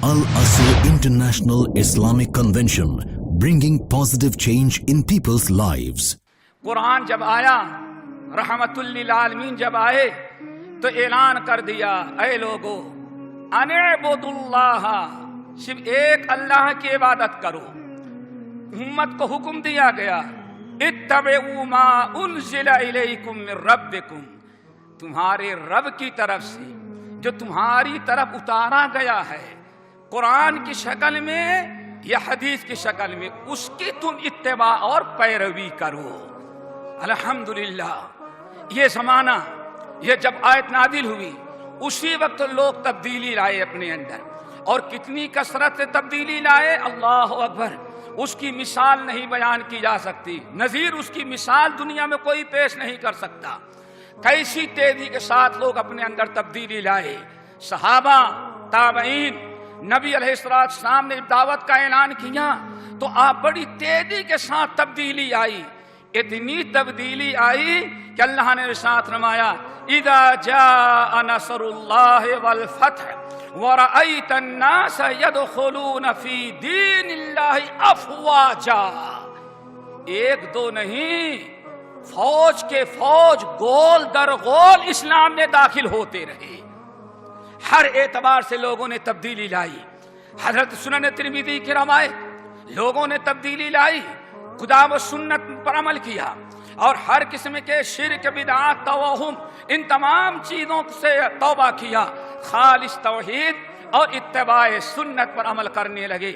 Al-Asr International Islamic Convention, bringing positive change in people's lives. قرآن جب آیا، رحمت للعالمین جب آئے تو اعلان کر دیا، اے لوگو ان اعبدوا اللہ، صرف ایک اللہ کی عبادت کرو۔ امت کو حکم دیا گیا، اتبعوا ما انزل الیکم من ربکم، تمہارے رب کی طرف سے جو تمہاری طرف اتارا گیا ہے قرآن کی شکل میں یا حدیث کی شکل میں، اس کی تم اتباع اور پیروی کرو۔ الحمدللہ یہ زمانہ، یہ جب آیت نازل ہوئی اسی وقت لوگ تبدیلی لائے اپنے اندر، اور کتنی کثرت سے تبدیلی لائے، اللہ اکبر، اس کی مثال نہیں بیان کی جا سکتی، نظیر اس کی مثال دنیا میں کوئی پیش نہیں کر سکتا۔ کیسی تیزی کے ساتھ لوگ اپنے اندر تبدیلی لائے، صحابہ، تابعین، نبی علیہ السلام نے دعوت کا اعلان کیا تو آپ بڑی تیزی کے ساتھ تبدیلی آئی، اتنی تبدیلی آئی کہ اللہ نے ارشاد فرمایا، اذا جاء نصر اللہ والفتح ورأیت الناس يدخلون فی دین اللہ افواجا، ایک دو نہیں، فوج کے فوج گول در گول اسلام میں داخل ہوتے رہے، ہر اعتبار سے لوگوں نے تبدیلی لائی۔ حضرت سنن ترمذی کی روایت، لوگوں نے تبدیلی لائی، خدا و سنت پر عمل کیا، اور ہر قسم کے شرک، بدعات، توہم، ان تمام چیزوں سے توبہ کیا، خالص توحید اور اتباع سنت پر عمل کرنے لگے۔